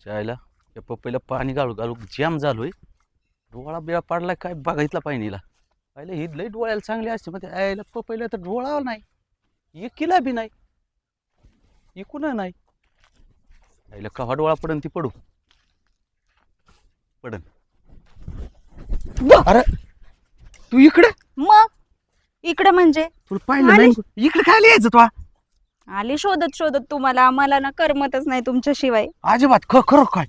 चायला या पपईला पाणी घालू घालू जाम झालोय. डोळा बिळा पाडलाय काय बघायतला पाहिजेला. पाहिलं ही लई डोळ्याला चांगली असते मग यायला पपईला तर डोळा नाही एकीला बी नाही इकून नाही. यायला कवा डोळा पडन ती पडू पडन. अरे तू इकडे मग इकडे म्हणजे तुला पाहिलं आली. नाही इकडे काय लिहायचं तू आली शोधत शोधत तुम्हाला. मला ना करमतच नाही तुमच्याशिवाय. अजिबात खरं काय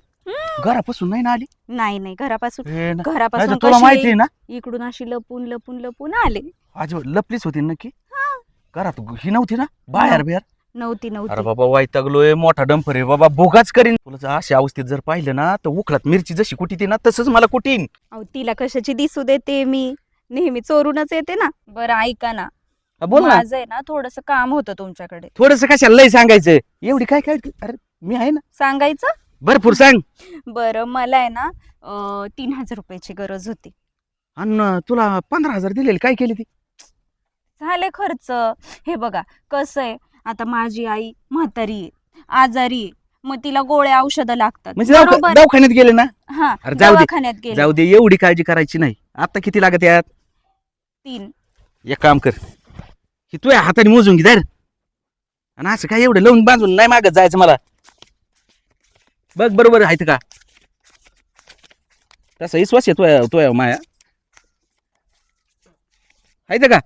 घरापासून नाही ना आली. नाही नाही घरापासून हे ना. घरापासून नाही तर तुला कशी माहिती आहे ना इकडून अशी लपून लपून लपून आले. अजिबात लपलीच होती नक्की. घरात ही नव्हती ना बाहेर बिहार. नव्हती अरे नव्हती. बाबा वैतागलोय मोठा डंपर आहे बाबा भोगाच करीन तुला जर अशा अवस्थेत जर पाहिलं ना तर उखळात मिरची जशी कुटी ती ना तसंच मला कुटीन. अहो तिला कशाची दिसू देते मी. नेहमी चोरूनच येते ना. बरं ऐका ना. बोल ना माझं आहे ना थोडस काम होतं तुमच्याकडे. थोडस कशाला लय सांगायचं एवढी काय काय अरे मी आहे ना सांगायचं. भरपूर सांग. बरं मला आहे ना 3,000 रुपयाची गरज होती. आणि तुला 15,000 दिलेले काय केली ती. झाले खर्च. हे बघा कसं आहे आता माझी आई म्हातारी आहे आजारी आहे. मग तिला गोळ्या औषधं लागतात म्हणजे बरोबर. दवाखान्यात गेले ना. हा अरे जाऊ दे दवाखान्यात गेले. जाऊ दे एवढी काळजी करायची नाही. आता किती लागत यात 3. एक काम कर की तू हाताने मोजून घे धर. आणि असं काय एवढं लावून बांधून नाही मागत जायचं मला. बघ बरोबर आहे का तसा विश्वास येतोय तो माया आहे का.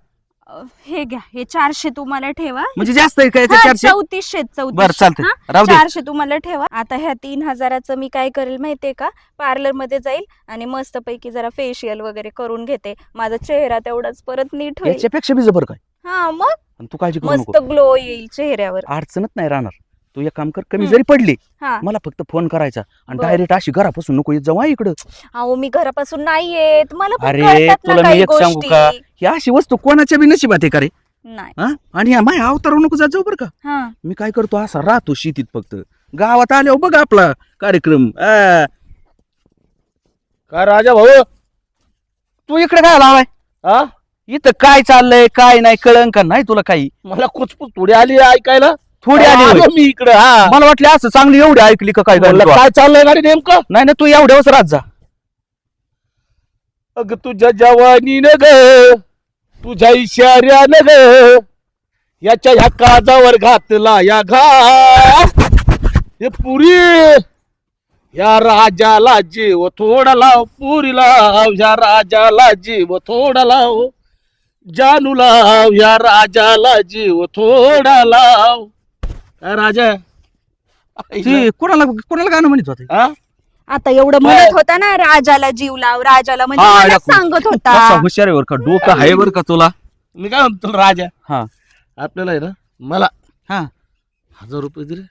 हे घ्या हे 400 तुम्हाला ठेवा. म्हणजे जास्त आहे काय हा, 400. 3400 बरं चालतंय हा, राहू दे. 400 तुम्हाला ठेवा. आता ह्या 3,000चं मी काय करेल माहितीये का. पार्लर मध्ये जाईल आणि मस्त पैकी जरा फेशियल वगैरे करून घेते. माझा चेहरा तेवढाच परत नीट होईल. याच्यापेक्षा बी जबर काय. हा मग आणि तू काळजी करू मस्त नको ग्लो येईल चेहऱ्यावर. अडचणच नाही राहणार. तू एक काम कर कमी जरी पडली हा मला फक्त फोन करायचा आणि बरं. डायरेक्ट अशी घरापासून नको येत जाऊ इकडं. अहो मी घरापासून नाही येत. मला पण अरे कळतात ना तुला मी काही एक सांगू गोष्टी. का ही अशी वस्तू कोणाच्या बी नशिबात आहे का रे. नाही. हा आणि या माय अवतार नको जात जाऊ बरं का. हा मी काय करतो असा राहतो शेतीत फक्त. गावात आल्यावर बघ आपला कार्यक्रम काय राजा भाऊ. तू इकडे काय लावाय हा इथं काय चाललंय काय नाही कळन का नाही तुला काही. मला कुचपुच थोडी आली ऐकायला. थोडी आली होय. आलो मी इकडे. हा मला वाटलं असं चांगली एवढी ऐकली का काय म्हणलं गाडी तू? काय चाललंय गाडी नेमकं. नाही ना तू एवढ्यावरच राहत जा. अग तुझ्या जवानीनं ग तुझ्या इशाऱ्यानं ग याच्या ह्या काजावर घातला या घात. हे पुरी या राजाला जीव थोडा लाव पुरी लाव या राजाला जीव थोडा लाव जानू लाव या राजाला जीव थोडा लाव. काय राजा ती कोणाला कोणाला गाणं म्हणत होते. हा आता एवढं म्हणत होता ना राजाला जीव लाव राजाला म्हणजे हा, मला या- सांगत कसा होता. हुशार आहे बरं का डोकं आहे बरं का तुला. मी काय म्हणतो तुला राजा हा आपल्याला आहे ना मला हा 1,000 रुपये दिले.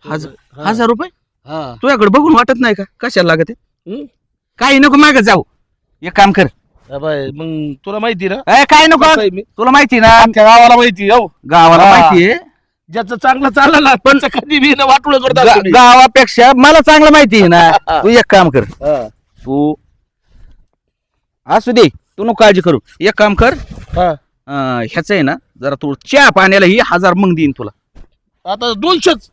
1,000 रुपये हा तुझ्याकडे बघून वाटत नाही का कशाला लागत आहे? हम्म? काही नको मागत जाऊ. एक काम कर हा बाय मग तुला माहिती ना काय नको कसं आहे मी तुला माहिती ना अख्ख्या गावाला माहिती हो गावाला हा. माहितीये. ज्याचं चांगलं चाललं ना पण कधी बी वाटोळ करतात तुम्ही. गावापेक्षा मला चांगलं माहिती आहे ना. तू एक काम कर हा, तू असू दे तू नको काळजी करू. एक काम कर हा. ह्याच आहे ना जरा तू चहा पाण्याला ही 1,000 मग देईन तुला. आता 200च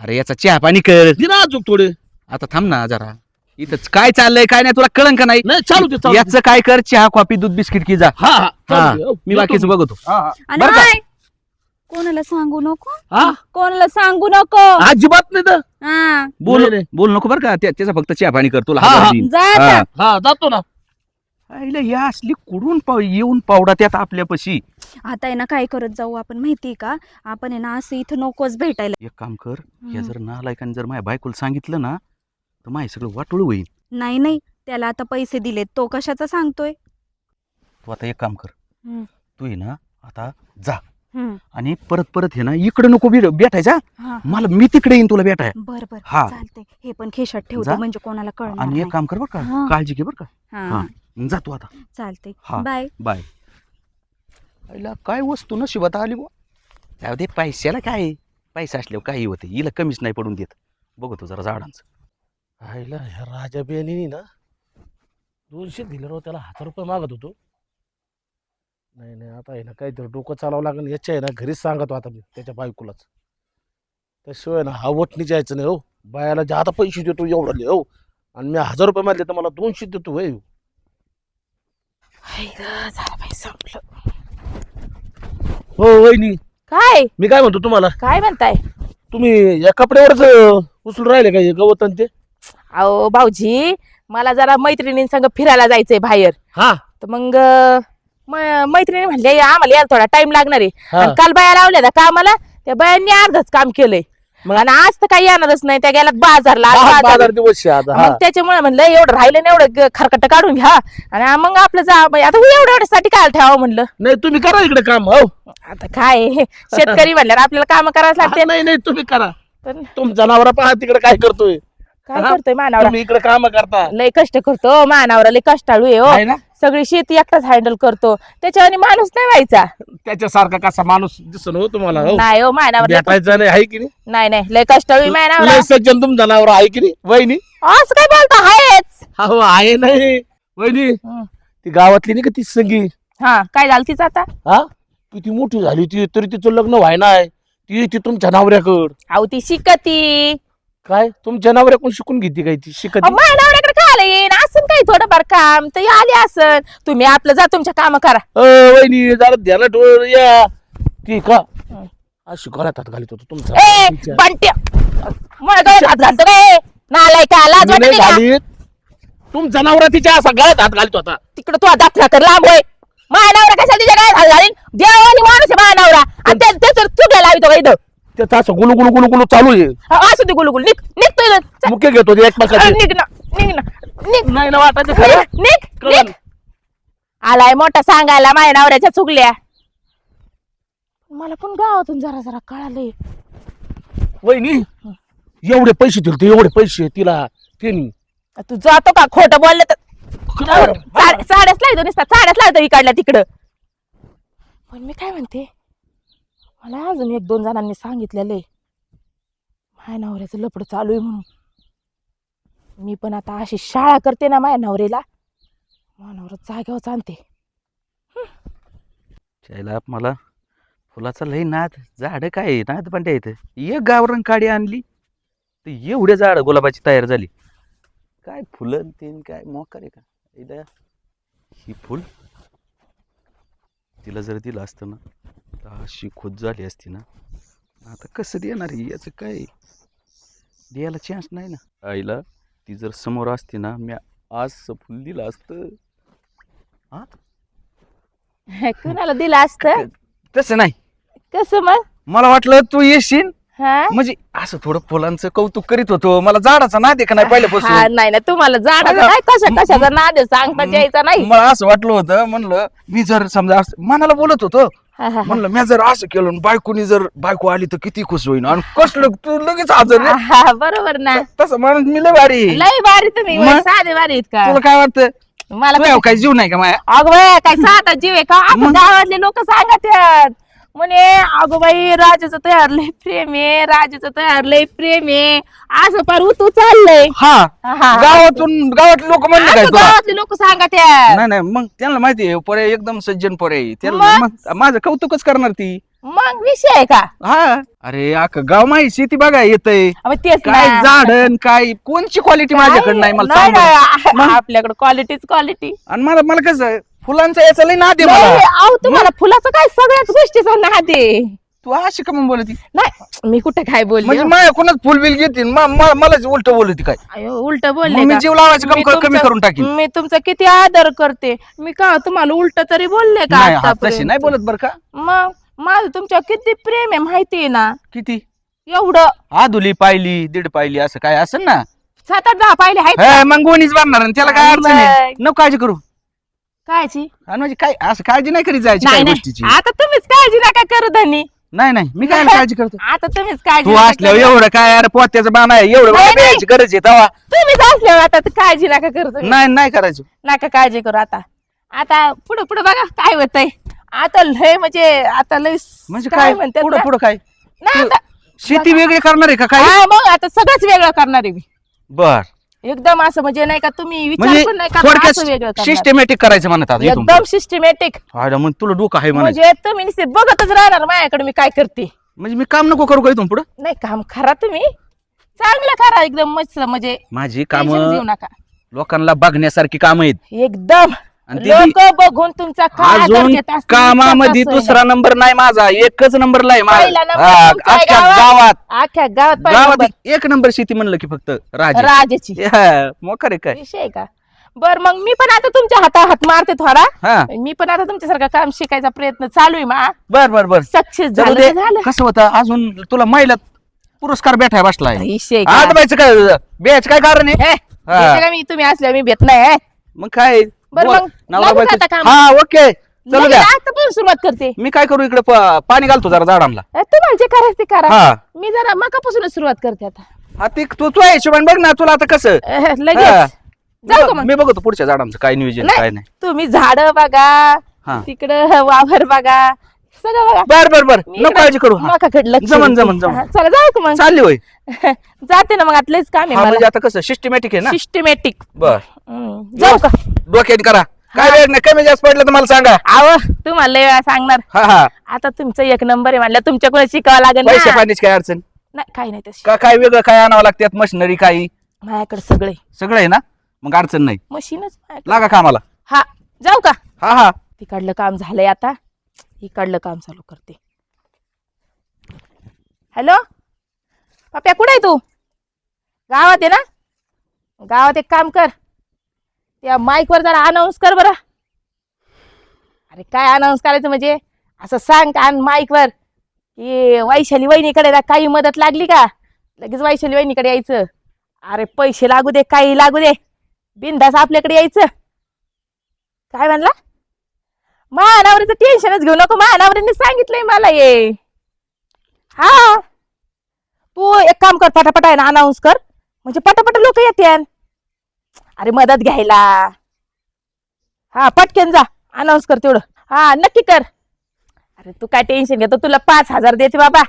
अरे याचा चहा पाणी कर. दिना अजून थोडे. आता थांब ना जरा इथं काय चाललंय काय नाही तुला कळन का नाही. नाही चालू दे चालू दे. याचं काय कर चहा कॉफी दूध बिस्किट की जा. हा हा चालू दे. हो, मी येतो बाकीचं मी. बघतो. हा, हा. आणि बरं का? हाय, कोणाला सांगू नको. हा कोणाला सांगू नको. अजिबात नाही तर हा बोल नाही, नाही. बोल नको बरं का त्याचा फक्त चहा पाणी कर तुला हा, 1,000 हा. देईन. जा हा. आता. हा जातो ना. आईला या असली कुडून येऊन पावडा त्यात आपल्यापाशी. आता आहे ना काय करत जाऊ आपण माहितीये का. आपण आहे ना असं इथं नकोच भेटायला. एक काम कर हे जर नालायकाने जर माझ्या बायकोला सांगितलं ना तर माझं सगळं वाटोळ होईल. नाही नाही त्याला आता पैसे दिलेत तो कशाचा सांगतोय. तू आता एक काम कर हम्म. तू ये ना आता जा हम्म. आणि परत परत हे ना इकडे नको भेटायचा. हा मला मी तिकडे येईन तुला भेटाय. बर बर हा. चालतंय. हे पण खिशात ठेवते जा. म्हणजे कोणाला कळणार आणि नाही. एक काम कर बरं का हा. काळजी घे बरं का. हा हा जा तू आता. चालतंय. हा. बाय. बाय. आईला काय वस्तू नशिबात आली बुवा. जाऊ दे पैशाला काय पैसा असल्यावर काही होते हिला कमीच नाही पडून देत. बघतो जरा झाडांचं. आईला ह्या राजा बेनी ना 200 दिले राव त्याला 1,000 रुपये मागत होतो. नाही नाही आता आहे ना काहीतरी डोकं चालावं लागेल. याच्या आहे ना घरीच सांगतो आता मी त्याच्या बायकोलाच. त्याशिवाय ना हा वटणीच यायचं नाही हो. बायाला ज्यादा पैसे देतो एवढा हो, आणि मी 1000 रुपये मारले तर मला 200 देतो होय. झालं बाई संपलं. हो वहिनी, काय मी काय म्हणतो तुम्हाला, काय म्हणताय? तुम्ही या कपड्यावरच उचलून राहिले का हे गवत आणि ते? अहो भाऊजी, मला जरा मैत्रिणींसंग फिरायला जायचंय बाहेर. हा तर मग मैत्रिणी म्हणले आम्हाला यायला थोडा टाइम लागणार आहे. हा. आणि काल बाया लावल्या ना कामाला, त्या बायांनी अर्धच काम केलंय. मग? आणि आज तर काही येणारच नाही, त्या गेल्यात बाजारला. आज बाजार. बाजार दिवस आहे आता. हा. मग त्याच्यामुळे म्हणलं एवढं राहिलं ना, एवढं खरकट काढून घ्या आणि मग आपलं जा. आता एवढ्यासाठी काय ठेवावं म्हणलं. नाही तुम्ही करा इकडे काम. हो आता काय शेतकरी म्हणल्यावर आपल्याला काम करावं लागते. नाही नाही तुम्ही करा. पण तुमचा नवरा पहा तिकडे काय करतोय. काय हा? करतोय मानावरा? तुम्ही इकडे काम करता लय कष्ट करतो मानावरा, लय कष्टाळू आहे हो. आहे ना? सगळी शेती एकटाच हँडल करतो, त्याच्यावर माणूस नाही व्हायचा. त्याच्यासारखा कसा माणूस दिसन हो तुम्हाला. हो नाही हो मानावर भेटायचं नाही आहे की नाही? नाही नाही, लय कष्टाळू मानावरा. लय सज्जन तुमचा नवरा आहे की नाही वहिनी? असं काय बोलता आहेच. हो आहे नाही वहिनी. ती गावातली नाही का ती संगी, हा काय झालं तिचं आता? हा किती मोठी झाली ती, तरी तिचं लग्न व्हायनाय. ती तुमच्या नवऱ्याकड अहो ती शिकती. काय तुमच्या नवऱ्याकडून शिकून घेते काय ती शिकत? मानावऱ्याकडे काय येईन असं काही थोडंफार काम तर आले असन. तुम्ही आपलं जा तुमच्या काम करा. वहिनी जरा ध्यानात ठेव या. ती का अशी गळ्यात हात घालीत होतो तुमचा. ए तिच्या. बंट्या, मला गळ्यात हात घालतो काय? नालाय का लाज मी वाटते नाही का? घालीत. तुमचा नवरा तिच्या असा गळ्यात हात घालीत होता. तिकडे तू दाखला कर लांब होय. मानावरा कशाला तिच्या काय हात घालीन? देव आणि माणूस आहे मानावरा. आणि त्याचं तू घ्यायला लावितो का इथं? त्याचा असं गुलू गुलू गुलू गुलू चालू आहे. असं ते गुलगुल निघतो इथं. मुख्य घेतो ते एकमेकाचे. निघ ना निघ ना निघ नाही ना वाटायचं खरं. निघ कळलं. निघ. आलाय मोठा सांगायला माझ्या नवऱ्याच्या चुकल्या. मला पण गावातून जरा जरा कळालंय. वहिनी एवढे पैसे दिले ते, एवढे पैसे तिला त्यांनी. तू जातो का खोटं बोललं तर? साड्याच लागतो नुसता साड्याच लागतो इकडल्या तिकडं. पण मी काय म्हणते, मला अजून 1-2 जणांनी सांगितलेलं आहे माझ्या नवऱ्याचं लपड चालू आहे म्हणून. मी पण आता अशी शाळा करते ना माझ्या नवऱ्याला, माझ्या नवरा जाग्यावर आणते. त्याला मला फुलाचा लई नाद. झाड काय आहे, नाद पण त्या इथं एक गावरान काडी आणली तर एवढे झाड गुलाबाची तयार झाली. काय फुलं तीन काय मोकार आहे का इथं? ही फुल तिला जर दिलं असतं ना तर अशी खोद झाली असती ना. आता कसं देणार आहे याचं काय, द्यायला चान्स नाही ना. आईला ती जर समोर असती ना, मी आज फुल दिलं असतं. हा कुणाला दिलं असतं? तसं नाही, कसं मग? मला वाटलं तू येशील हा म्हणजे असं थोडं फुलांचं कौतुक करीत होतो. मला झाडाचा नाद आहे का नाही हा, पहिल्यापासून. नाही ना तुम्हाला झाडाचा काय कशाचा नाद आहे सांगता यायचा नाही. मला असं वाटलं होतं, म्हणलं मी जर समजा मनाला बोलत होतो, हा, हा, म्हणलं मी जर असं केलं आणि बायकोनी जर बायको आली तर किती खुश होईन. आणि कसलं तू लगेच हजर रे. हा, हा, बरोबर ना. तसं म्हणून मी लय भारी. लय भारी तुम्ही मग? साधे भारी आहेत का? तुला काय वाटतं, मला तुझ्यावर काही जीव नाही का माया? अगं बाई, काय साधा जीव आहे का? आपण गावातले लोक सांगतात म्हणे अगं बाई राजाचं तयार लय प्रेम आहे, राजाचं तयार लय प्रेम आहे, असं पार तू चाललंय. हा हा, हा. गावातले लोक म्हणले काय असं तुला? गावातले लोक सांगतात. नाही नाही, मग त्यांना माहिती आहे पोरे एकदम सज्जन पोरे आहे. त्याला मग? मग माझं कौतुकच करणार ती. मग विषय आहे का? हा अरे अख्खं गाव माहिती शेती बघा येतय. मग तेच काय ना. झाड काय कोणची क्वालिटी माझ्याकडे नाही मला सांग बरं. नाही, आपल्याकडे क्वालिटीच क्वालिटी. आणि मला कसं फुलांचा याचा लई नाद आहे मला. अहो तुम्हाला फुलाचं काय सगळ्याच गोष्टीचा नाद आहे. तू अशी का मग बोलती? नाही मी कुठे काय बोलले? म्हणजे माझ्या कोणाच फुल बिल घेतील मलाच उलट बोलती काय? उलट मग बोलले मी का? जीव लावायचं मी कमी तुमचं- करून टाकीन. मी तुमचा किती आदर करते. मी का तुम्हाला उलट तरी बोलले का नाही हा, आतापर्यंत? तशी नाही बोलत बर का. मग माझं तुमच्या किती प्रेम आहे माहिती आहे ना. किती एवढं आधुली पाहिली 1.5 पाहिली असं काय असेल ना. 7-8-10 पाहिले आहेत हे, का? मग गोणीच बांधणार आणि त्याला काय अडचण आहे? मग. नको काळजी करू. कायची? आणि म्हणजे काय असं काळजी नाही करीत जायची नाही काही नाही, गोष्टीची. आता तुम्हीच काळजी नका करू धनी. नाही नाही, मी काय काळजी करतो. आता तुम्हीच काळजी तू नका असल्यावर करू. एवढं काय अरे पोत्याचं बाण आहे एवढं नाही, मला द्यायची गरज आहे तेव्हा. तुम्हीच असल्यावर आता तर काळजी नका करू तुम्ही. नाही नाही करायचं. नका काळजी करू. आता पुढे पुढे बघा काय होतंय. आता लय म्हणजे आता लय म्हणजे काय म्हणतात पुढं ना? पुढं काय नाही तू आता- शेती वेगळी करणार आहे का काय? हा, मग आता सगळंच वेगळं करणार आहे मी. बर एकदम असं म्हणजे नाही का तुम्ही विचार म्हणजे पण नाही करणार, असं वेगळं थोडक्यात करणार. सिस्टमॅटिक करायचं म्हणत आता इथून एकदम सिस्टमॅटिक. पुढं. मग तुला डोकं आहे म्हणायचं. म्हणजे तुम्ही नुसते बघतच राहणार माझ्याकडे मी काय करते. म्हणजे मी काम नको करू का इथून पुढं? नाही काम खरा तुम्ही चांगलं करा एकदम मस्त म्हणजे माझी टेन्शन कामं घेऊ नका लोकांना बघण्यासारखी काम आहेत एकदम. आणि ते लोक बघून तुमचा काय आदर अजून घेत असतील, कामामध्ये इतका दुसरा नंबर नाही माझा, एकच नंबरला आहे पहिला माझा. नंबर तुमचा आहे अख्ख्या गावात. गावात अख्ख्या गावात पहिला गावात नंबर. एक नंबर शेती म्हणलं की फक्त राजा राजाची मोकर आहे काय. विषय आहे का. बर मग मी पण आता तुमच्या हात मारते थोडा. हा मी पण आता तुमच्यासारखं काम शिकायचा प्रयत्न चालू आहे मा. बर बर बर सक्सेस जाऊ झालं दे. तर झालं. कसं होतं अजून तुला महिला पुरस्कार भेटाय बसलाय. विषय का. आज बायचं काय बेच काय कारण आहे. हे, हा. देते का मी तुम्ही असल्या मी भेट नाही हे. मग काय बरं बोल. मग नवरा लागू का बायको- आता काम? हा ओके चलू लगेच द्या. आतापासून सुरुवात करते. मी काय करू इकडे पाणी घालतो जरा झाडांना. तुम्हाला जे करायचं ते करा. हा मी जरा मकापासूनच सुरुवात करते आता. हा ते तू हिशोबाने बघ ना तुला आता कसं. लगेच हा. जाऊ का मग. मी बघतो पुढच्या झाडांचं काय नियोजन काय नाही. तुम्ही झाड बघा हा तिकडं वावर बघा सगळं बघा. बर बर बर मी नको इकडं काळजी करू. हा. मकाकडे लक्ष जमन, देते. जमन, जमन. हा, चला जाऊ का मग. चालली होय. जाते ना मग आतलेच काम आहे हा म्हणजे मला आता कसं सिस्टमॅटिक आहे ना. सिस्टमॅटिक. बर जाऊ का. डोक्यात करा काय वेळ नाही कमी जास्त पडलं तर मला सांगा. आव तुम्हाला लय वेळा सांगणार. हा हा आता तुमचं एक नंबर आहे म्हणलं तुमच्याकडे शिकावं लागेल पैसे ना. पाण्याची काय अडचण नाही काही नाही तशी का काय वेगळं काय आणावं लागतात मशिनरी काही माझ्याकडे सगळे सगळं आहे ना मग अडचण नाही. मशीनच माझ्याकडे. लागा कामाला. हा जाऊ का. हा हा तिकडलं काम झालंय आता इकडलं काम चालू करते. हॅलो पप्या कुठे आहे तू. गावात आहे ना. गावात एक काम कर त्या माईक वर जरा अनाऊन्स कर बरं. अरे काय अनाऊन्स करायचं म्हणजे असं सांग का माईक वर की वैशाली वहिनीकडे काही मदत लागली का लगेच वैशाली वहिनीकडे यायचं. अरे पैसे लागू दे काही लागू दे बिनधास्त आपल्याकडे यायचं. काय म्हणला महानवरीचं टेन्शनच घेऊ नको महानवरीने सांगितलंय मला ये. हा तू एक काम कर पटापट आहे ना अनाऊन्स कर म्हणजे पटापट लोक येते. अरे मदत घ्यायला. हा पटकन जा अनाऊन्स कर तेवढं. हा नक्की कर. अरे तू काय टेन्शन घेतो तुला 5,000 देते बाबा.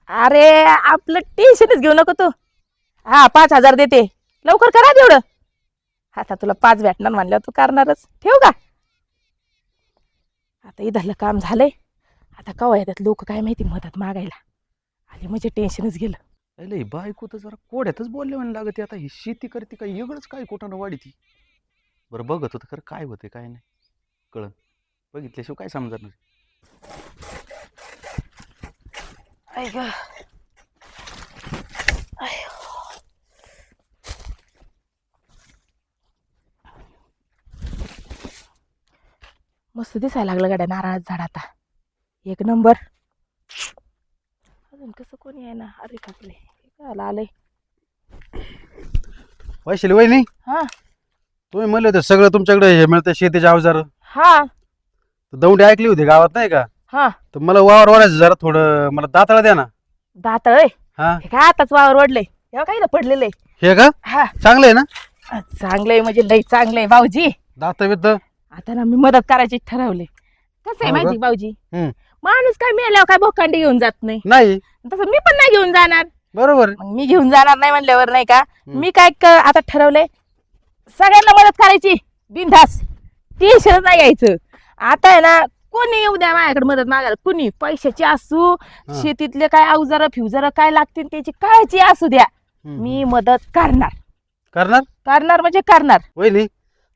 अरे आपलं टेन्शनच घेऊ नको तू. हा 5,000 देते लवकर करा तेवढं. आता तुला 5 भेटणार म्हणल्यावर तू करणारच. ठेवू का. आता इथलं काम झालंय. आता कवा येतात लोक काय माहिती मदत मागायला आणि म्हणजे टेन्शनच गेलं. अरे ही बायको तर जरा कोड्यातच बोलले म्हणे लागत आता ही शेती करते काय वेगळंच काय कुठं वाढी ती. बरं बघत होतं खरं काय होते काय नाही कळण बघितल्याशिवाय काय समजणार नाही. मस्त दिसायला लागलं गाड्या नारळाचं झाड आता एक नंबर. अजून कसं कोणी आहे ना. अरे बापरे काय आलंय. वैशाली वहिनी हा तुम्ही म्हणले होते सगळं तुमच्याकडे हे मिळतं शेतीचे अवजार. हा दौंडी ऐकली होती गावात नाही का. हा तर मला वावर वाढायचं जरा थोडं मला दाताळा द्या ना. दातळ हा हे काय आताच वावर वडलंय तेव्हा काही ना पडलेलं आहे. हे का हा चांगलं आहे ना. चांगलंय म्हणजे लई चांगलंय भाऊजी. दात विद्द आता ना मी मदत करायची ठरवले. कसं आहे हो का? माहिती भाऊजी हम्म. माणूस काय मेल्यावर काय भोकांडी घेऊन जात नाही नाही तसं मी पण नाही घेऊन जाणार. बरोबर आहे. मग मी घेऊन जाणार नाही म्हणल्यावर नाही का मी काय आता ठरवलंय सगळ्यांना मदत करायची बिनधास टेन्शनच नाही घ्यायचं. आता आहे ना कोणी येऊ द्या माझ्याकडे मदत मागायला कुणी पैशाची असू शेतीतले काय अवजार फिवजार काय लागतील त्याची काळजी असू द्या मी मदत करणार. करणार करणार म्हणजे करणार. वहिनी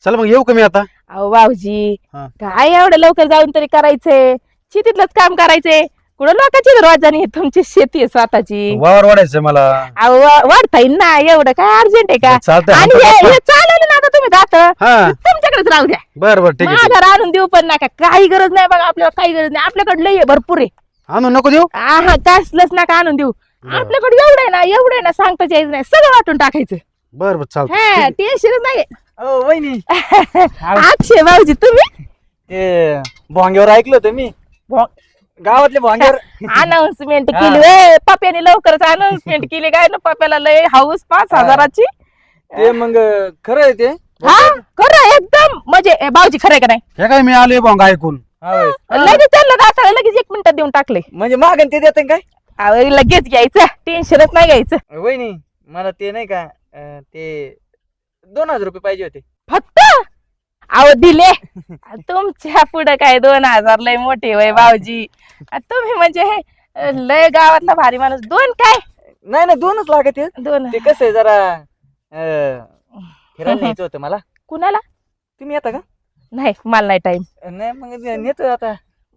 चला मग येऊ का मी आता. अहो भाऊजी हा. काय एवढं लवकर जाऊन तरी करायचंय शेतीतलंच काम करायचंय कुठं लोकांची दरवाजानी तुमची शेती आहे स्वतःची. वावर वाढायचं मला. अहो वाढता येईल ना एवढं काय अर्जंट आहे का. चालतंय आणि हातात हे चालवलं ना आता तुम्ही जात हा तुमच्याकडेच राहू द्या. बरं बरं ठीक आहे ठीक माझ्या आणून देऊ पण नका काही गरज नाही बघा आपल्याला काही गरज नाही आपल्याकडे लई आहे भरपूर आहे. आहे. आणून नको देऊ. हा कसलंच नका आणून देऊ आपल्याकडे एवढं आहे ना सांगताच यायचं नाही सगळं वाटून टाकायचं. बरं बरं चालतं. हा टेन्शनच नाही. वहिनी अक्षय भाऊजी तुम्ही ते भोंग्यावर ऐकलं होतं मी गावातले भोंग्यावर अनाउन्समेंट केली पप्याने लवकरच अनाउन्समेंट केली काय ना पप्याला लय हाऊस 5,000ची. ते मग खरं आहे ते हा खरं एकदम म्हणजे भाऊजी खरंय का नाही. हे काय मी आलोय भोंगा ऐकून. हा होय. लगेच त्यांना दाखवलं लगेच 1 मिनिटात देऊन टाकले. म्हणजे मागण ते देत काय अहो, लगेच घ्यायचं टेन्शनच नाही घ्यायचं. वहिनी मला ते नाही का ते 2,000 रुपये पाहिजे होते फक्त अहो दिले तुमच्या पुढे काय 2,000 लय मोठे वय भाऊजी. तुम्ही म्हणजे हे लय गावातला भारी माणूस 2 काय नाही नाही, 2च लागत आहेत. दोन ते कसं आहे जरा फिरायला न्यायचं होतं मला. कुणाला तुम्ही येता का? नाही मला नाही टाइम. नाही मग नेतो आता.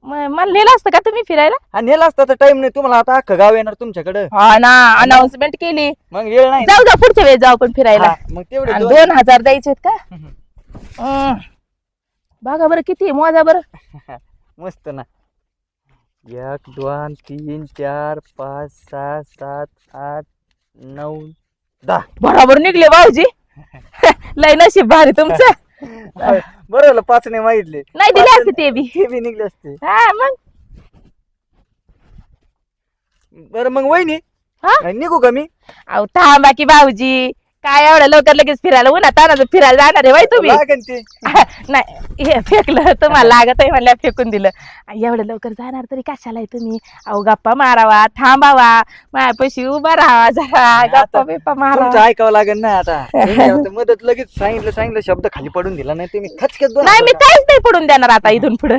मला नेलं असतं का तुम्ही फिरायला? हा नेला असता तर टाइम नाही तुम्हाला, आता अख्खं गाव येणार तुमच्याकडे, हा ना, अनाउन्समेंट केली. मग वेळ नाही. जाऊ जाऊ पुढच्या वेळेस जाऊ आपण फिरायला. हा, मग तेवढे आणि 2 2,000 द्यायचे का? बघा बरं किती मोजा बरं. मस्त ना. 1 2 3 4 5 6 7 8 9 10. बरोबर निघले भाऊजी. लय नशीब भारी तुमचं. बरोबर 5 नाही मागितले. नाही दिले असते ते बी. ते बी निघले असते. हा मग बरं मग वहिनी हा? निघू का मी? अहो थांबा की भाऊजी, काय एवढं लवकर लगेच फिरायला उन्हात तानाचं फिरायला जाणार आहे बाई तुम्ही? लागेल ते. नाही हे फेकलं तुम्हाला लागत आहे म्हणल्या फेकून दिलं. एवढं लवकर जाणार तरी कशाला आहे तुम्ही? अहो गप्पा मारावा, थांबावा, माझ्यापाशी उभा राहावा, जरा गप्पा बिप्पा मारावा. तुमचं ऐकावं लागेल ना आता. आता मदत लगेच सांगितलं शब्द खाली पडून दिला नाही तुम्ही खचक्यात 2 नाही मी काहीच नाही पडून देणार आता इथून पुढे.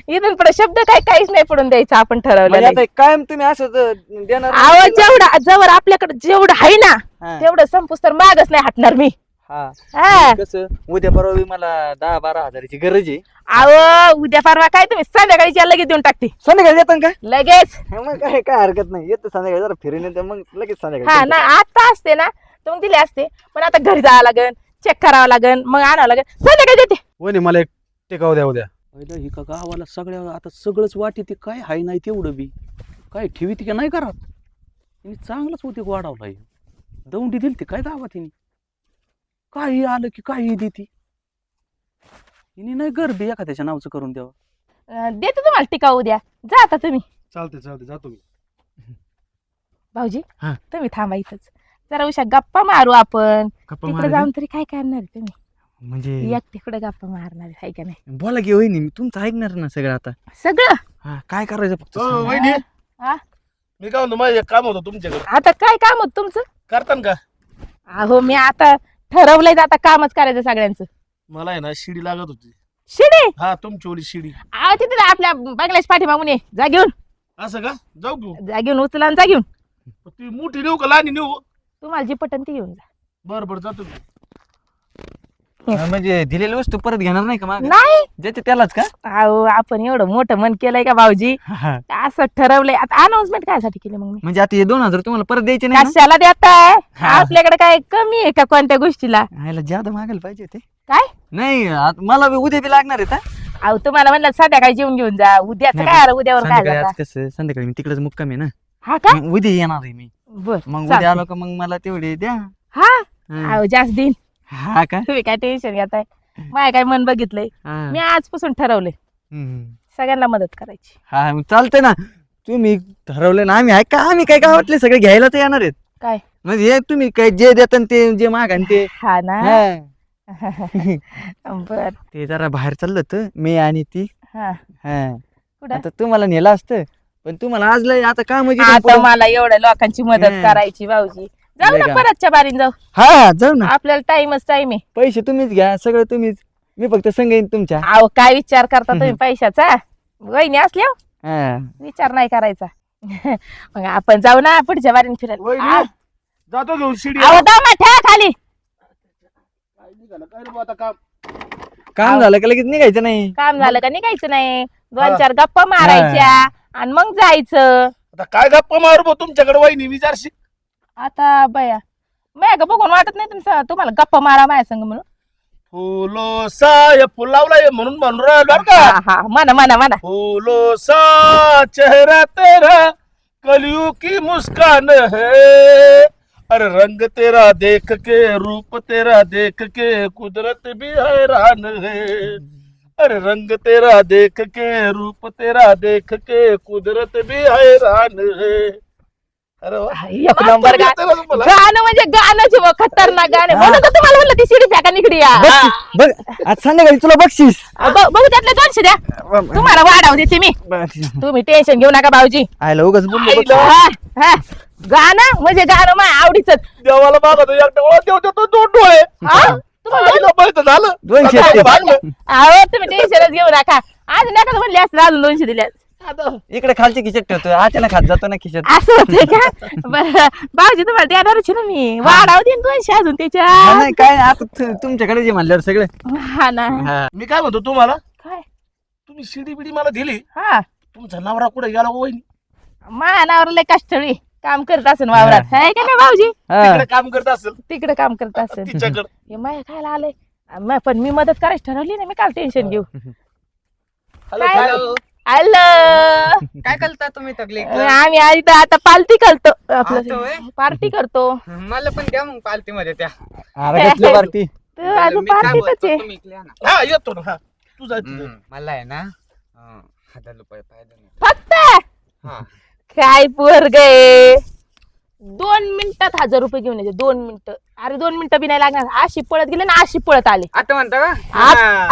इथून पुढे शब्द काहीच नाही पडून द्यायचं आपण ठरवलं. म्हणजे आता कायम तुम्ही असं देणार अहो नाही? जेवढा जवळ आपल्याकडे जेवढं आहे ना हा. तेवढं संपूस तर मागच नाही हटणार मी. हा. हा. कसं उद्या परवा बी मला 10-12 हजाराची गरज आहे. अहो उद्या परवा काय तुम्ही संध्याकाळीच्या लगेच देऊन टाकते संध्याकाळी येतात का? लगेच. मग काय हरकत नाही, येतो संध्याकाळी जरा फिरून येतो, मग लगेच हा संध्याकाळी. ना आता असते ना तर मग दिले असते, पण आता घरी जावं लागेल, चेक करावं लागेल, मग आणावं लागेल. संध्याकाळी देते. वहिनी मला एक टेकाव द्या उद्या. पहिलं ही का गावाला सगळ्या आता सगळंच वाटी ते काय हाय नाही तेवढं बी काय ठेवी ती का नाही करत. तिने चांगलंच होते वाढवला हे. दौंडी दिली ती काय गावात तिने, काही आलं की काही देती. हिने नाही गरबी एखाद्याच्या नावचं करून द्यावं. देते तुम्हाला टिका उद्या. जा आता तुम्ही. चालते जातो मी. भाऊजी हा. तुम्ही थांबा इथंच, जरा उशा गप्पा मारू आपण. गप्पा तिकडे मारायची? जाऊन तरी काय करणार आहे तुम्ही? म्हणजे एक तिकडे गप्पा मारणार आहे का नाही? बोला की वहिनी, मी तुमचं ऐकणार ना सगळं आता. सगळं हा, काय करायचं फक्त हो, सांगा. वहिनी हा? मी काय म्हणतो, माझं एक काम होतं तुमच्याकडे, आता काय काम होत तुमचं? करतान का? अहो मी आता ठरवलंय आता कामच करायचं सगळ्यांचं. मला आहे ना शिडी लागत होती. शिडी हा, तुमची ओली शिडी. अहो तिथे आपल्या बंगल्याच्या पाठीमागून ये, जा घेऊन, असं का? जाऊ घेऊ. जा घेऊन उचला आणि जा घेऊन. ती मोठी नेऊ का लहानी नेऊ? तुम्हाला जी पटन ती घेऊन जा. बरं जातो मी. म्हणजे दिलेली वस्तू परत घेणार नाही का मागे? नाही ज्याचे त्यालाच का? अहो आपण एवढं मोठं मन केलंय का भाऊजी? असं ठरवलंय. आता अनाउन्समेंट कायसाठी केली मग मी? म्हणजे आता हे 2,000 तुम्हाला परत द्यायचे नाही ना? कशाला देताय? हा. आपल्याकडे काय कमी आहे का कोणत्या गोष्टीला? ह्याला ज्यादा मागायला पाहिजे ते. काय? नाही मला बी उद्या बी लागणार आहे. अहो तुम्हाला म्हणलं संध्याकाळी जेवून घेऊन जा. उद्याच नाही, काय आलं, उद्यावर काय संध्याकाळी जाता? आज कसं संध्याकाळी मी तिकडेच मुक्काम आहे ना. हा का? मग उद्या येणार आहे मी. बर मग चालतंय. उद्या आलो का मग मला तेवढे द्या. हा हा. अहो जास्त दिन हा का? तुम्ही काय टेन्शन घेताय? माय काय मन बघितलंय हा. मी आजपासून ठरवलंय हम्म. सगळ्यांना मदत करायची. हा मग चालतंय ना. तुम्ही ठरवलं ना, आम्ही आम्ही काय गावातले सगळे घ्यायला तर येणार आहेत. काय? म्हणजे हे तुम्ही काय जे देता ते जे मागा ते. हा ना. हा. बर ते जरा बाहेर चाललं होतं मी आणि ती. हा हा. कुठं? आता तुम्हाला नेलं असतं, पण तुम्हाला आज लय आता काम म्हणजे आता मला एवढ्या लोकांची मदत हं. करायची भाऊजी. जाऊ लय ना का? परतच्या बारीन जाऊ. हा जाऊ ना. आपल्याला टाइमच टाइम आहे. पैसे तुम्हीच घ्या, सगळं तुम्हीच. मी फक्त संग येईन तुमच्या. अहो काय विचार करता तुम्ही पैशाचा? वहिनी असल्या हा. विचार नाही करायचा. मग आपण जाऊ ना पुढच्या बारीन फिरायला. वहिनी जातो घेऊन शिडी. अहो दामा ठेवा खाली. काय निघालं काय रे बुवा आता काम? काम झालं का लगेच निघायचं नाही. काम झालं का निघायचं नाही, हा. 2-4 गप्पा मारायच्या आणि मग जायचं. आता काय गप्पा मारू भाऊ तुमच्याकडे वहिनी विचारशी. आता बया का बघून वाटत नाही तुम्हाला गप्पा मारा माझ्या संग म्हणून. फुलो सा फुल लावलाय म्हणून म्हणून राहिलो बरं का. हा हा म्हणा म्हणा म्हणा. फूलों सा चेहरा तेरा कलियों की मुस्कान है, अरे रंग तेरा देख के रूप तेरा देख के कुदरत भी हैरान है, अरे रंग तेरा देख के रूप तेरा देख के कुदरत भी हैरान है. अरे वा. एक नंबर येतं ना तुम्हाला? गाणं म्हणजे गाणंच आहे बुवा, खतरनाक गाणं. म्हणून तर तुम्हाला म्हणलं ती शिडी फेका निकडी या. बघ आज संध्याकाळी तुला बक्षीस. बघू त्यातले 200 द्या, तुम्हाला वाढाव देते मी. तुम्ही टेन्शन घेऊ नका भाऊजी. आयला उगाच बोललो बघ. हा, हा. गाणं म्हणजे गाणं माझ्या आवडीच. देवाला मागतो एकटा ओळख देव तो 2 डोळे. आईला माहित झालं. 200 काय ते. भागलं? अहो तुम्ही टेन्शनच घेऊ नका. आज नका म्हणले असते अजून 200 दिल्या. आता इकडे खालची खिशात ठेवतो अचानक हात जातो ना खिशात. असं होतंय का? बरं भाऊजी तुम्हाला देणारच आहे ना मी. वाढाव देईन 200 अजून हा, त्याच्या. नाही काय नाही, आता तुमच्याकडे जे म्हणल्यावर सगळं. हा ना. हा. मी काय म्हणतो तुम्हाला, काय? तुम्ही शिडी बिडी मला दिली, हा तुमचा नवरा कुठे गेला हो वहिनी? माझ्या नावावर लय कष्टळी काम करत असेल वावरात आहे का नाही भाऊजी? हा. तिकडे काम करत असेल तिकडे काम करत असेल. तिच्याकडे. हे माया खायला आलंय. पण मी मदत करायची ठरवली ना, मी काल टेन्शन घेऊ. हॅलो काय? काय? हॅलो. काय करता तुम्ही तकलीफ? आम्ही आता पार्टी करतो. आता आपलं होय? पार्टी करतो. मला पण द्या मग पार्टी मध्ये त्या. अरे कसली पार्टी? तू अजून पार्टीतच आहे. हा येतो ना. हा तू जा तिकडे. मला आहे ना 1000 रुपये पाहिजे. फक्त हा. काय पोरग आहे. 2 मिनिटात 1000 रुपये घेऊन यायचे. 2 मिनिटं. अरे 2 मिनिटं बी नाही लागणार. अशी पळत गेले ना, अशी पळत आले. आता म्हणता का?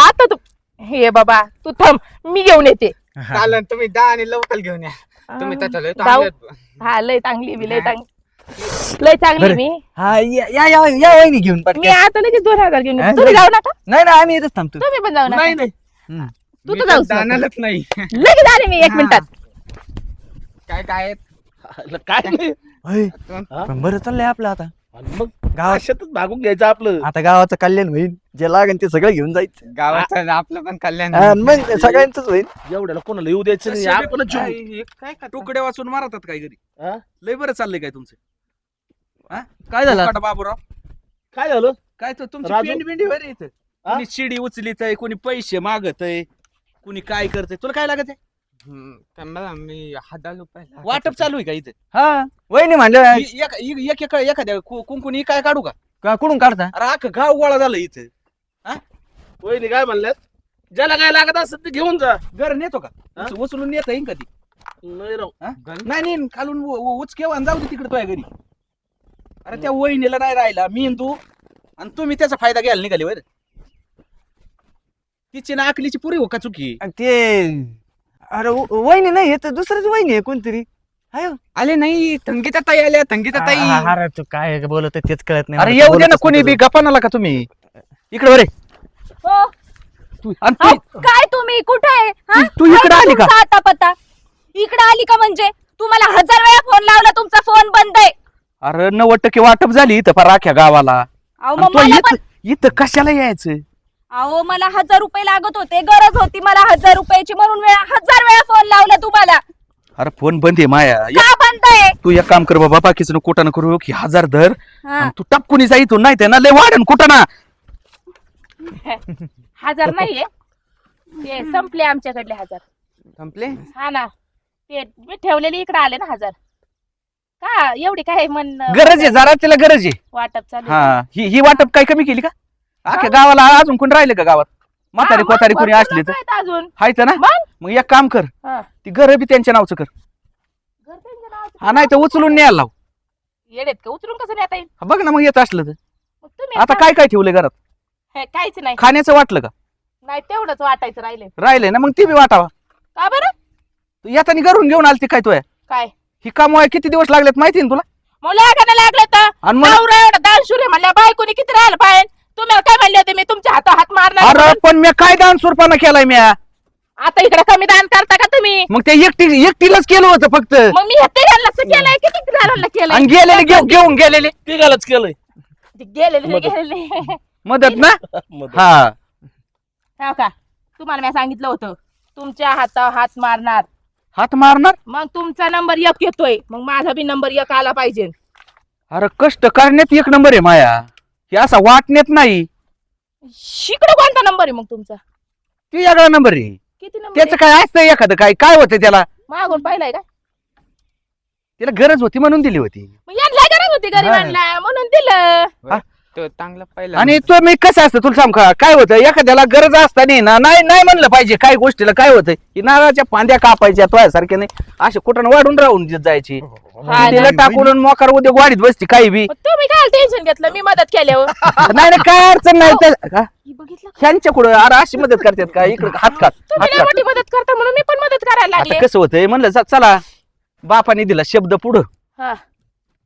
आता तू हे बाबा तू थांब, मी घेऊन येते. चालन, तुम्ही 10 आणि लोकल घेऊन या. तुम्ही त्याच्याला जाऊ. हा लय चांगली मी लय चांगली मी. हा या वहिनी घेऊन मी पटकन. आता लगेच 2000 घेऊन हा, येते. तुम्ही जाऊ नका. नाही ना आम्ही येतच थांबतो. तुम्ही पण जाऊ नका. नाही नाही तू तर जाऊच नको. जाणारच नाही. लगेच आले मी 1 मिनिटात. काय काय काय नाही. पण बरं चाललंय आपलं आता. आणि मग गावात अशातच भागून घ्यायचं आपलं. आता गावाचं कल्याण होईल. जे लागेल ते सगळं घेऊन जायचं. गावाचं आपलं पण कल्याण. मग सगळ्यांच होईल. एवढ्याला कोणाला येऊ द्यायचं नाही. आपण तुकडे वाचून मारतात काय घरी? हा? लय बरं चाललंय काय तुमचं? काय झालं? फुकट बाबूराव काय झालं? काय तर तुमची राजू? पेंड बिंडी बरं इथं. हा? कोणी शिडी उचलीत आहे, कोणी पैसे मागत आहे, कोणी काय करतंय. तुला काय लागत आहे? मी 1000 रुपये वाटप चालू आहे का इथं? हा वहिनी म्हणलं एखाद्या कुंकुनी काय काढू का? कुठून काढता? अरे अख्खं गाव गोळा झालं इथं. वहिनी काय म्हणल्यात, ज्याला काय लागत असेल ते घेऊन जा. घर नेतो का? हा? उचलून नेता येईन कधी? नाही राव. नाही खालून उचकेव आणि जाऊ दे तिकडे तुझ्या घरी. अरे त्या वहिनीला नाही राहिला, मी आणि तू, आणि तुम्ही त्याचा फायदा घ्यायला निघाले वर. तिची ना अकलीची पुरी हो का चुकी? ते अरे वहिनी नाही हे तर दुसरंच वहिनी आहे कोणतरी. आले नाही संगीता ताई आल्या. संगीता ताई. अरे तू काय बोलत तेच कळत नाही. अरे येऊ दे ना कोणी बी, गप्पानाला का तुम्ही इकडे बरे. हो. आणि तू काय तुम्ही कुठे आहे? हा? तू इकडे काय आली का? तुमचा आता पत्ता? इकडे आली का म्हणजे? तुम्हाला 1000 वेळा फोन लावला, तुमचा फोन बंद आहे. अरे 90% वाटप झाली इथं फार राख्या गावाला. अहो आणि मग तू मला पण इथं कशाला यायचं? अहो मला 1000 रुपये लागत होते, गरज होती मला 1000 रुपयाची, म्हणून 1000 वेळा फोन लावला तुम्हाला. अरे फोन बंद आहे माया. का बंद आहे? तू एक काम कर बाबा, बाकीचं कुठं ना करू की 1000 धर हा. आणि तू टपकुनी जा इथून, नाही ते ना लय वाढन कुठं ना. 1000 नाहीये ते संपले आमच्याकडले 1000. संपले. हा ना, ते मी ठेवलेले इकडे आले ना 1000. का एवढी काय गरज आहे जरा, तिला गरज आहे. वाटप चालू हा आहे? ही वाटप काय कमी केली का? अख्ख्या गावाला अजून कोण राहिलं का गावात? म्हातारी हा, कोतारी मग कोणी भरपूर असली तर लोकं आहेत अजून. हायत ना. मग? मग एक काम कर, हा. ती घर बी त्यांच्या नावचं कर. घर त्यांच्या नावाचं हा नाही तर उचलून न्यायला लाव. येडेत का? उचलून कसं नेता येईल? हा, बघ ना मग येत असलं तर. मग तुम्ही आता काय काय ठेवलंय घरात? हे, काहीच नाही. खाण्याचं वाटलं का? नाही तेवढंच वाटायचं राहिले. राहिलंय ना, मग ती बी वाटावा. का बरं? तू येताना घरून घेऊन आलती काय तुया? काय ही कामवाय किती दिवस लागलेत माहिती ना तुला? मुलं का लागलं तर आणि मग नवरा एवढा दानशूर म्हणल्या बायकोनी किती राहिलं पाहिजे? तुम्ही काय म्हणले होते मी तुमच्या हात मारणार अरे म्हणून? पण मी काय दान सुरपाना केलाय म्या? आता इकडे कमी दान करता का तुम्ही? मग ते एकटीलाच केलं होतं फक्त. मग मी हे तिघांना केलंय किती जणांना केलंय? आणि गेलेले घेऊन गेलेले तिघालाच केलंय. ते गेलेले मदत. गेलेले. मदत ना. मदत. हा हो का? तुम्हाला मी सांगितलं होतं तुमच्या हातावर हात मारणार. हात मारणार. मग तुमचा नंबर 1 येतोय, मग माझा बी नंबर 1 आला पाहिजे. अरे कष्ट करण्यात 1 नंबर आहे माया, हे असा वाटण्यात नाही. शिकडे कोणता नंबर आहे मग तुमचा? ती वेगळा नंबर आहे. किती नंबर त्याचं आहे? काय असतं एखादं काय होतं त्याला? मागून पाहिलाय का? त्याला गरज होती म्हणून दिली होती. मग यांना गरज होती गरिबांना म्हणून दिलं. चांगला पहिला. आणि तो मी कसं असतं तुला सांग का, काय होतं एखाद्याला गरज असताना ना नाही म्हणलं पाहिजे. काय गोष्टीला काय होतं की नारळाच्या फांद्या कापायच्या तुझ्यासारख्या नाही, असे कुठं वाढून राहून जायची. हा तिला ना. टाकून मोकार उद्या वाढीत बसती काही बी. मग तुम्ही काय टेन्शन घेतलं मी मदत केल्यावर? नाही ना काय अडचण नाही तर का? ही बघितलं का? ह्यांच्या कुठं अरे अशी मदत करतात का? इकडे हात खात तुम्ही लय मोठी मदत करता म्हणून मी पण मदत करायला आता लागले. कसं होतंय म्हणलं चला बापाने दिला शब्द पुढं, हा.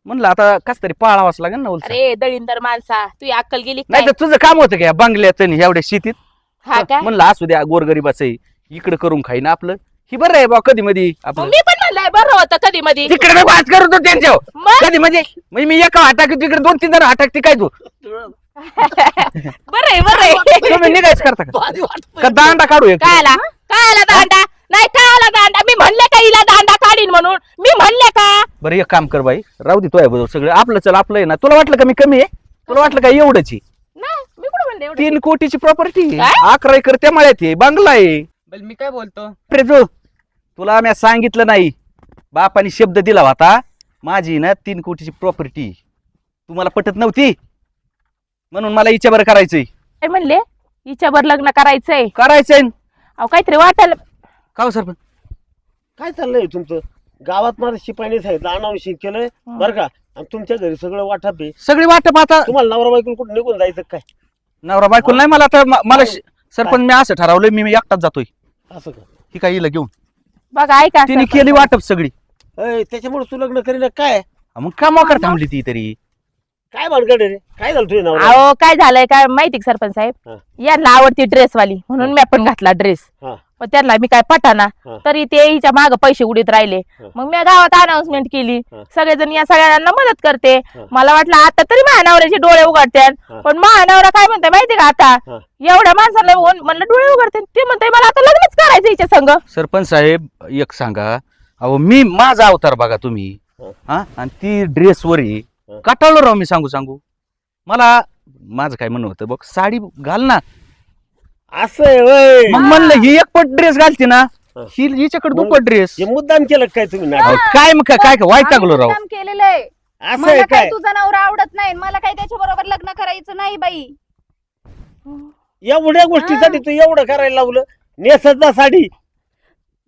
म्हणलं आता कस तरी पाळावाच लागेल ना उलट. अरे दळींदर माणसा तुझी अक्कल गेली नाही काय? तर तुझं काम होतं का बंगल्यात आणि एवढ्या शेतीत? हा का? म्हणलं असू द्या गोरगरीबाचं इकडे करून खाईन आपलं, ही बरं आहे बा कधी मध्ये मग आपलं मी पण म्हणलंय बरं होतं कधी मध्ये तिकडे नको आज करतो त्यांच्या मग कधी म्हणजे मी एका हाटाक तिकडे 2-3 जण हाटाक काय तू बरं तुम्ही निघायच करता का दांडा काढू एक काय आला दांडा नाही काय आला दांडा मी म्हणले का हिला दांडा काढीन म्हणून मी म्हणले का बरं एक काम कर बाई राहू दे तो बरोबर सगळं आपलं चल आपलं आहे ना तुला वाटलं का मी कमी आहे तुला वाटलं का एवढंच आहे नाही मी कुठं म्हणले एवढं 3 कोटीची प्रॉपर्टी काय? 11 एकर त्या मळ्यात आहे बंगला आहे बल मी काय बोलतो प्रेजो तुला मी सांगितलं नाही बापाने शब्द दिला होता माझी ना 3 कोटीची प्रॉपर्टी तुम्हाला पटत नव्हती म्हणून मला हिच्यावर करायचंय काय म्हणले हिच्यावर लग्न करायचंय करायचंय अहो काहीतरी वाटायला का हो सरपंच काय चाललंय तुमचं गावात मला शिपाईने सांगितलं अनावश्यक केलंय बरं का आणि तुमच्या घरी सगळं वाटप आहे सगळी वाटप आता तुम्हाला नवरा बायकून कुठे निघून जायचं काय नवरा बायको नाही मला आता मला सरपंच मी असं ठरवलंय मी एकटाच जातोय असं का ही काय हिला घेऊन बघा ऐका तिने सरपंच. केली वाटप सगळी त्याच्यामुळे तू लग्न करीन काय मग का मोकर थांबली ती तरी काय भानगड आहे रे काय झालं तुझ्या नवरा अहो काय झालंय काय माहिती का सरपंच हा. साहेब यांना आवडती ड्रेस वाली म्हणून मी पण घातला ड्रेस हा. पण त्यांना मी काय पटाना हा. तरी ते हिच्या माग पैसे उडीत राहिले हा. मग मी गावात अनाउन्समेंट केली हा. सगळेजण या सगळ्यांना मदत करते हा. मला वाटलं आता तरी महानवऱ्याचे डोळे उघडतात हा. पण महानवरा काय म्हणते माहिती का आता हा. एवढ्या माणसाला बघून म्हणलं डोळे उघडते ते म्हणते मला आता लग्नच करायचं हिच्या संग सरपंच साहेब एक सांगा अहो मी माझा अवतार बघा तुम्ही हा आणि ती ड्रेसवर आहे कटाळलो राव मी सांगू मला माझं काय म्हणणं होतं बघ साडी घाल ना असं आहे होय. मग म्हणलं ही एक पट ड्रेस घालते ना हा. हिच्याकडे दुपट ड्रेस हे मुद्दाम केलं काय तुम्ही ना काय मग काय वाईट टाकलो राव काम केलेलं आहे असं मला आहे काय काय तुझा नवरा आवडत नाही मला काय त्याच्या बरोबर लग्न करायचं नाही बाई एवढ्या गोष्टीसाठी तू एवढं करायला लावलं नेसत जा साडी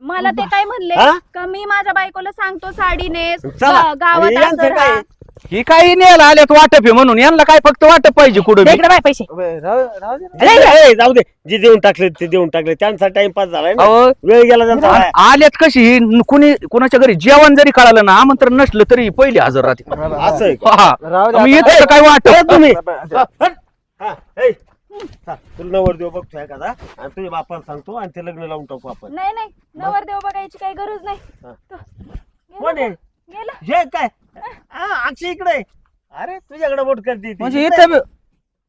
मला ते काय म्हणले हा? का मी माझ्या बायकोला सांगतो साडी नेस चला. गावात आणि यांचं असं काय? राहा. ही काही न्यायला आल्यात वाटप आहे म्हणून यांना काय फक्त वाटप पाहिजे कुठं बी. इकडे बाय पैसे राहू दे जाऊ दे जे देऊन टाकले ते देऊन टाकले त्यांचा टाइमपास झालाय ना अहो, वेळ गेला त्यांचा आणि आल्यात कशी कुणी कोणाच्या घरी जेवण जरी कळालं ना आमंत्रण नसलं तरी पहिली हजर राहते असं आहे का? हा. राहू दे मग आता. येतं काय वाटप तुम्ही बरं. हा, ए, चल, तुला नवर देऊ बघतो एखादा आणि तुझ्या बापाला सांगतो आणि ते लग्न लावून टाकू आपण नाही नाही नवरदेव बघायची काही गरज नाही हा. गेलं कोण आहे का? गेलं हे काय अक्षय इकडे आहे. अरे तुझ्याकडे बोट करते ती. म्हणजे इकडे. इथं बी-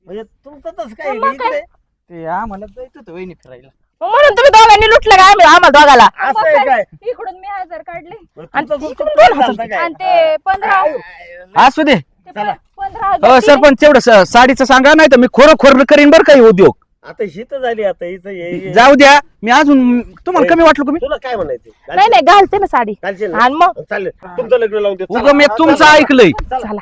म्हणजे तुमचं तसं काय मग काय? इकडे ते आम्हाला जायचं होतं वहिनी फिरायला मग म्हणून तुम्ही दोघांनी लुटलं काय आम्हाला दोघाला असं आहे काय इकडून मी 1000 काढले आणि तुमचं इकडून गुपचूप दोन चालतं काय? आणि ते 15 असू दे ते 15,000 हो दिले. सरपंच तेवढं साडीचं सांगा नाही तर मी खोरं करीन बरं काही उद्योग आता ही तर झाली आता हिचं जाऊ द्या मी अजून तुम्हाला कमी वाटलं का मी तुला काय म्हणायचं नाही नाही घालते ना साडी घालशील ना? आणि मग चालेल तुमचं लग्न लावून दे उगम एक तुमचं ऐकलंय चला. चला